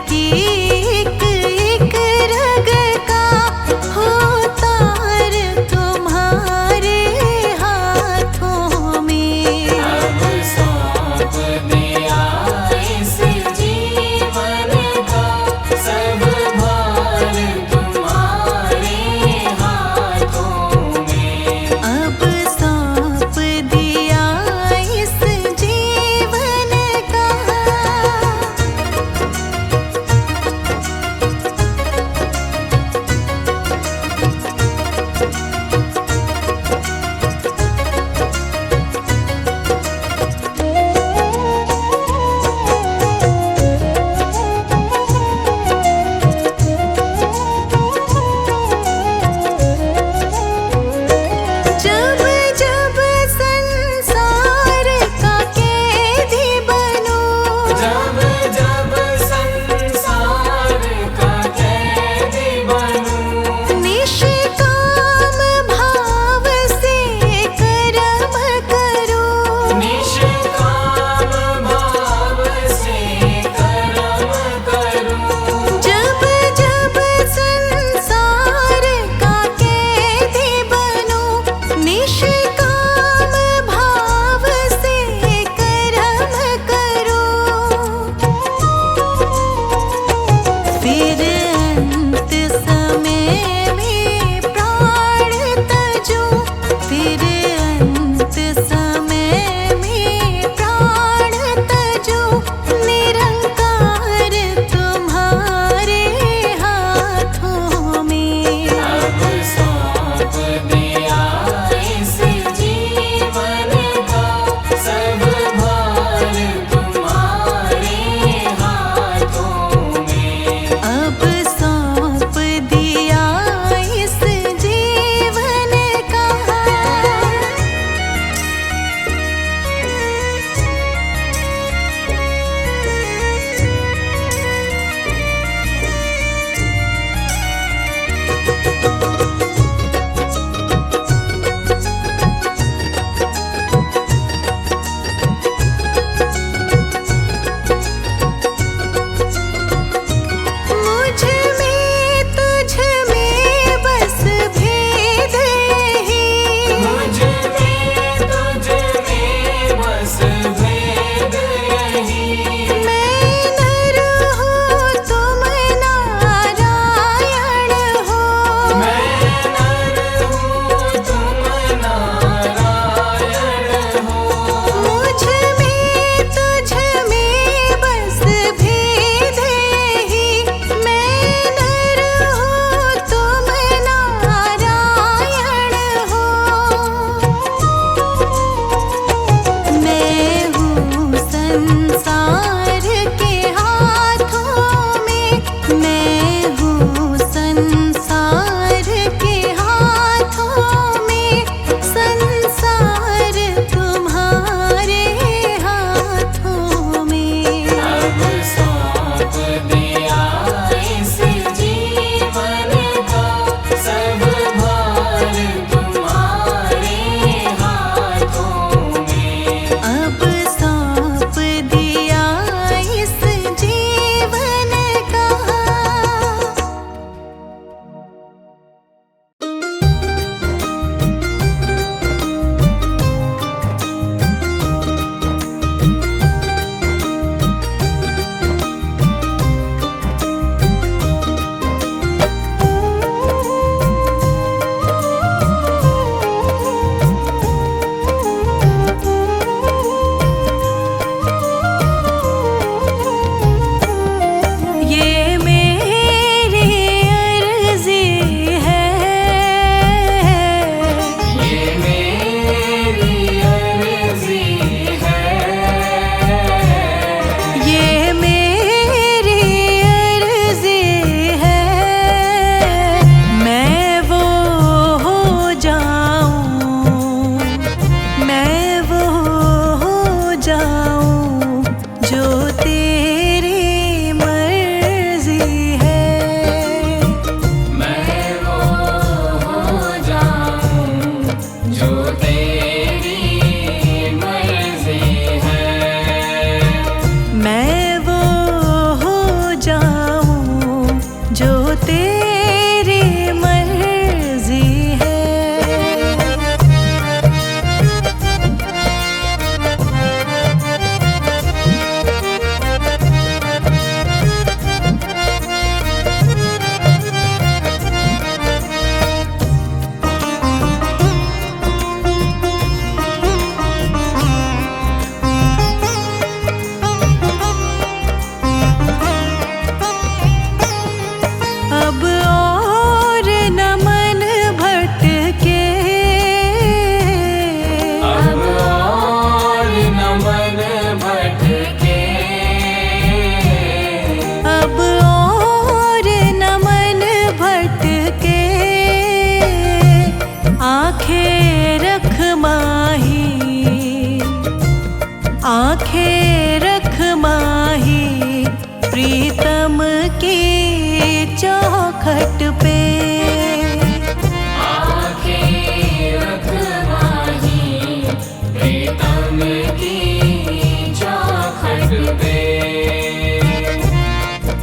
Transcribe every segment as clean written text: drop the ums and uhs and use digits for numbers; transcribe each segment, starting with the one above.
की एक एक रग का हो तार तुम्हारे हाथों में। अब सौंप दिया इस जीवन का सब भार तुम्हारे हाथों में। अब सौंप दिया इस जीवन का।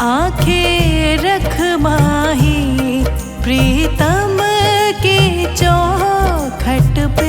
आंखें रख माही प्रीतम की चौखट पे।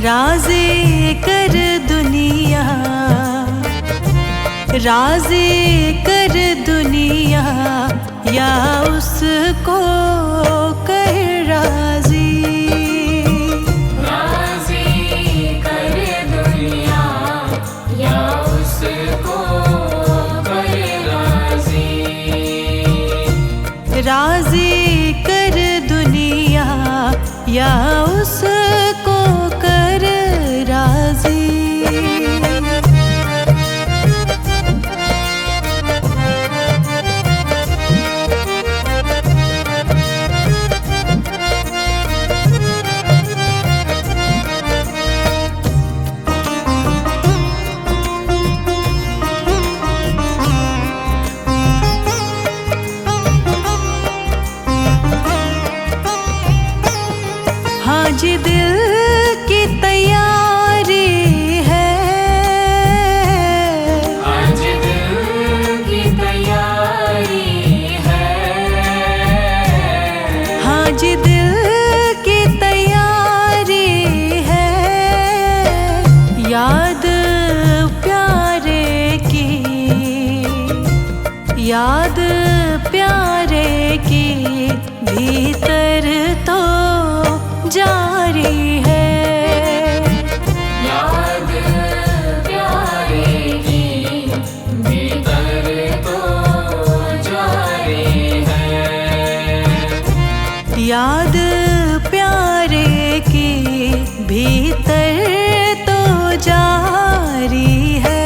राज़ी कर दुनिया, राज़ी कर दुनिया, या उसको कर राज़ी। राज़ी कर दुनिया, या उसको कर राज़ी। राज़ी कर दुनिया, या उसको कर राज़ी। हाँ जी दिल की तैयारी है, आज दिल की तैयारी है। हाँ जी दिल की तैयारी है, याद प्यारे की, याद प्यारे की भीतर तो जारी है। याद प्यारे की भीतर तो जारी है। याद प्यारे की भीतर तो जारी है।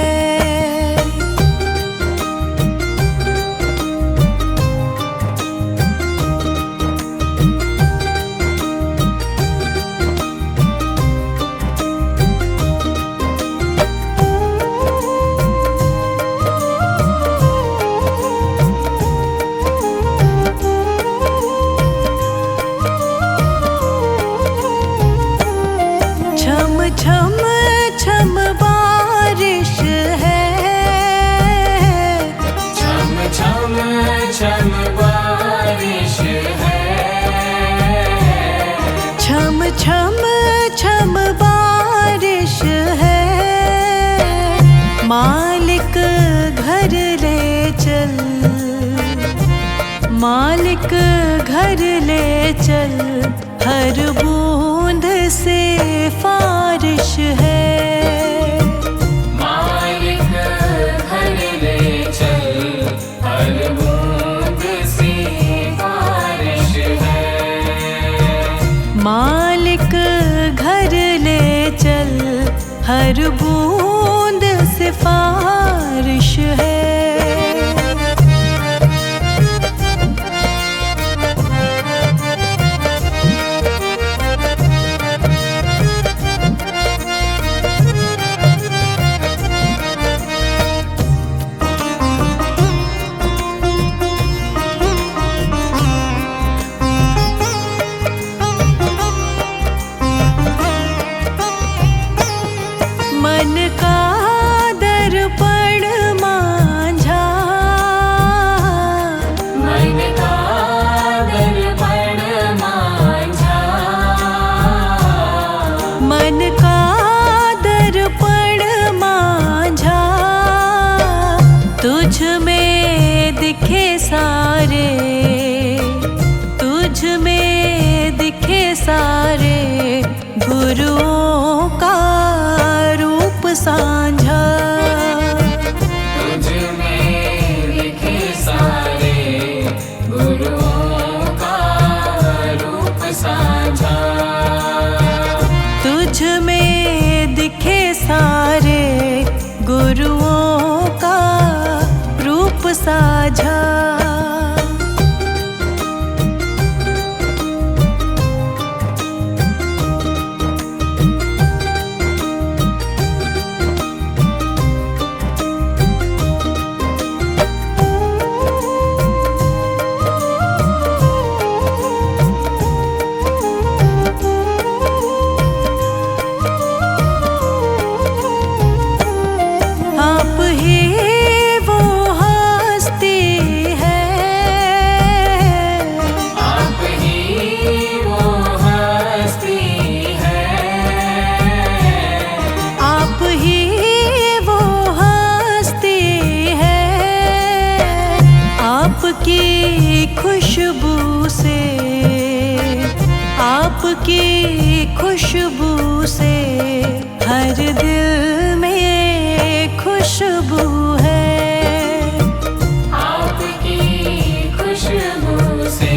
छम छम छम बारिश है, छम छम छम बारिश है। छम छम छम बारिश है, मालिक घर ले चल, मालिक घर ले चल, हर बूंद से फारिश है। मालिक घर ले चल, हर बूंद से बारिश है। मालिक घर ले चल, हर बूंद से फारिश है। मन का दर्पण आपकी खुशबू से, आपकी खुशबू से हर दिल में खुशबू है। आपकी खुशबू से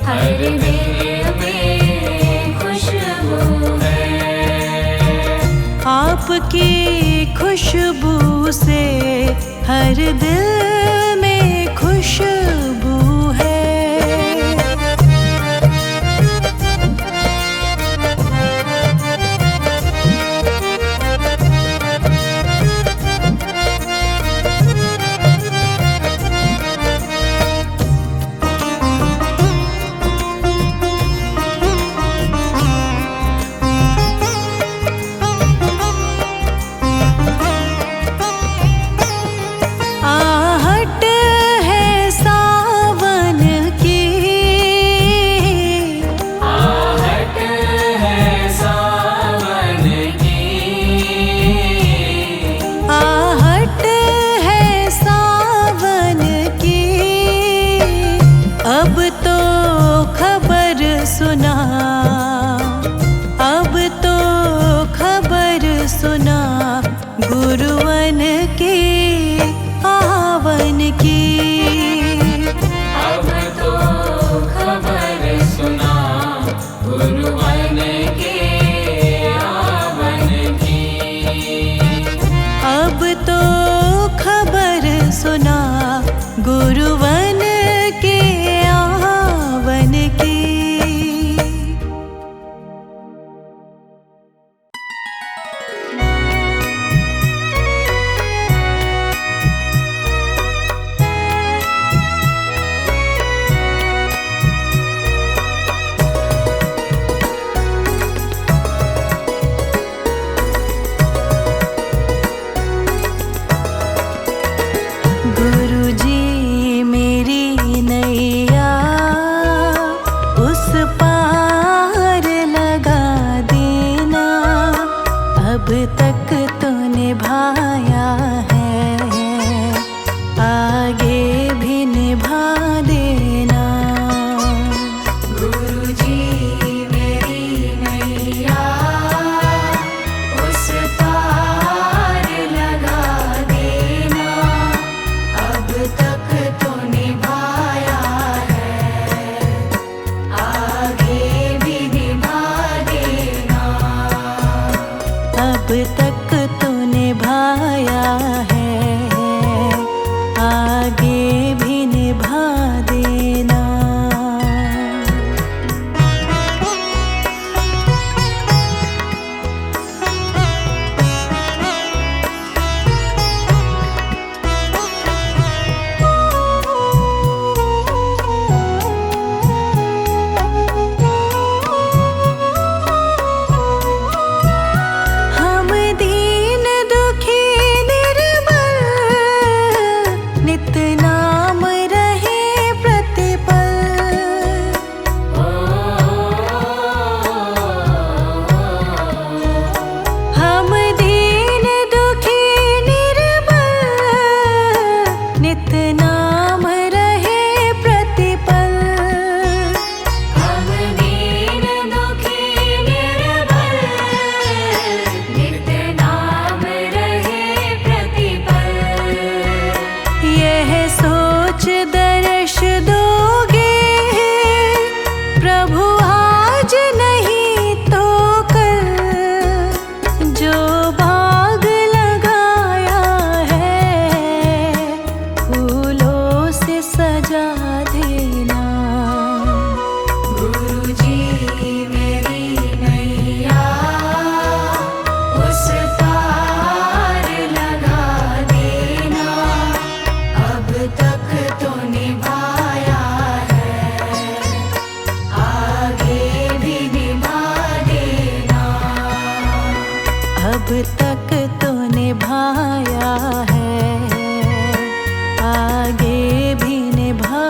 हर दिल में खुशबू है। आपकी खुशबू से हर दिल में खुशबू है। आहट है सावन की, आहट है सावन की। आहट है सावन की। अब तो खबर सुना, अब तो खबर सुना गुरुवन की आवन की। अब तो खबर सुना गुरुवन के आवन की। अब तो खबर सुना गुरुवन के आवन की। गुरुजी मेरी नैया उस पार लगा देना। अब तक तो निभाया है, आगे भी निभा देना। गुरुजी मेरी नैया उस पार लगा देना। अब तक तो निभाया है, आगे भी निभा देना। अब तक तो निभाया है, आगे भी निभा देना। हम दीन दुखी निर्बल नित नाम रहे प्रतिपल। हम दीन दुखी निर्बल नित नाम रहे प्रतिपल। हम दीन दुखी निर्बल नित नाम रहे प्रतिपल। यह सोच दर्श दोगे प्रभु आज नहीं तो कल। जो बाग लगाया है फूलों से सजा देना। गुरुजी मेरी नैया उस पार लगा देना। अब तक तो निभाया है, आगे भी निभा देना। अब तक तो निभाया है, आगे भी निभा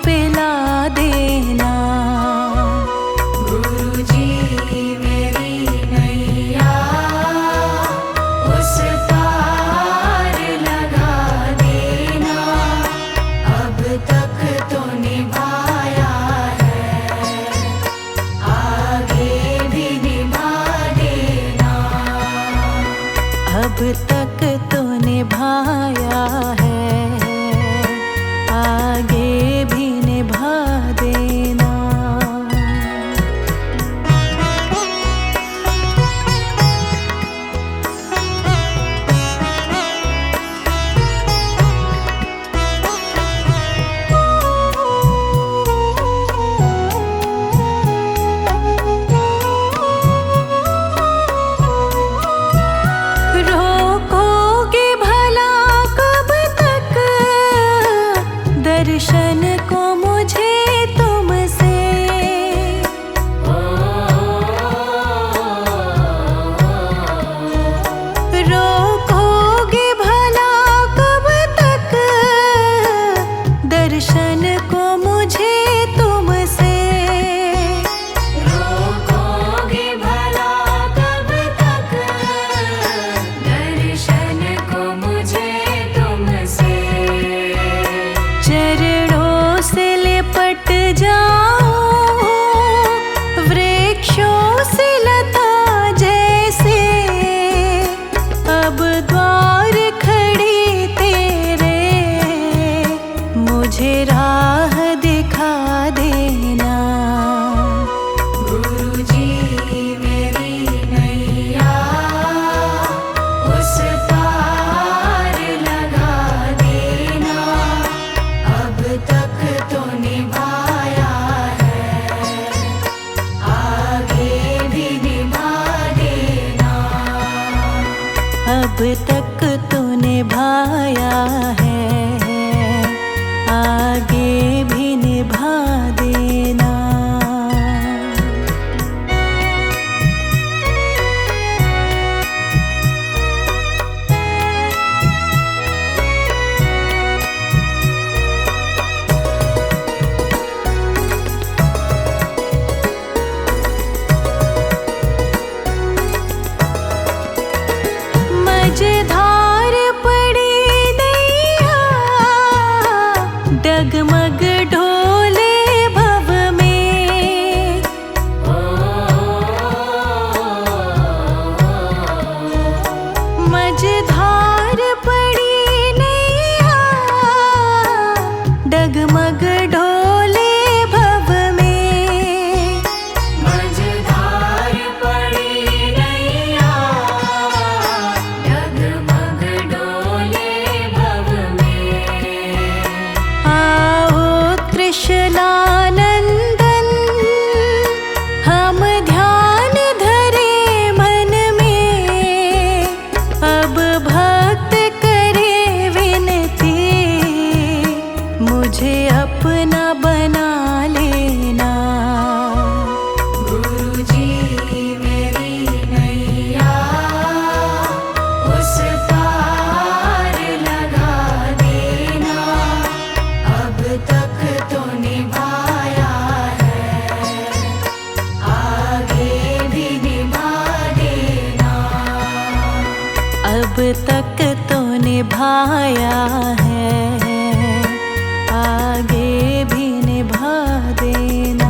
पिला देना। गुरुजी मेरी नैया उस पार लगा देना। अब तक तो निभाया है, आगे भी निभा देना। अब तक तो निभाया है, आगे भी निभा देना। रोकोगे भला कब तक दर्शन को मुझे तुमसे। रोकोगे भला कब तक दर्शन को मुझे तुमसे। रोकोगे भला कब तक दर्शन को मुझे तुमसे। चरणों से लिपट जाऊं वृक्षों से लता जैसे। अब द्वार खड़ी तेरे मुझे राह दिखा देना। गुरुजी मेरी नैया उस पार लगा देना। अब तक तो निभाया है, आगे भी निभा देना। अब तक तो निभाया है, आगे भी निभा देना। मझधार पड़ी नैया डगमग ढोले भव में। मझधार पड़ी नैया डगमग ढोले भव में। मझधार पड़ी नैया डगमग डोले भव में। आओ त्रिशलानंदन हम ध्यान धरे मन में। अब भक्त करे विनती मुझे अपना बना लेना। गुरुजी मेरी नैया उस पार लगा देना। अब तक तो निभाया है, आगे भी निभा देना। अब तक तो निभाया है, आगे भी निभा देना।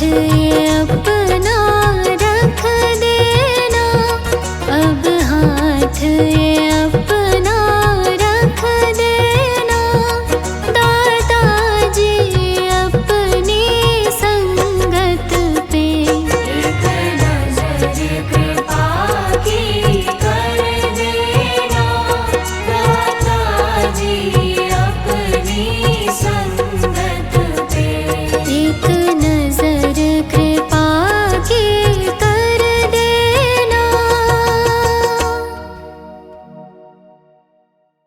ये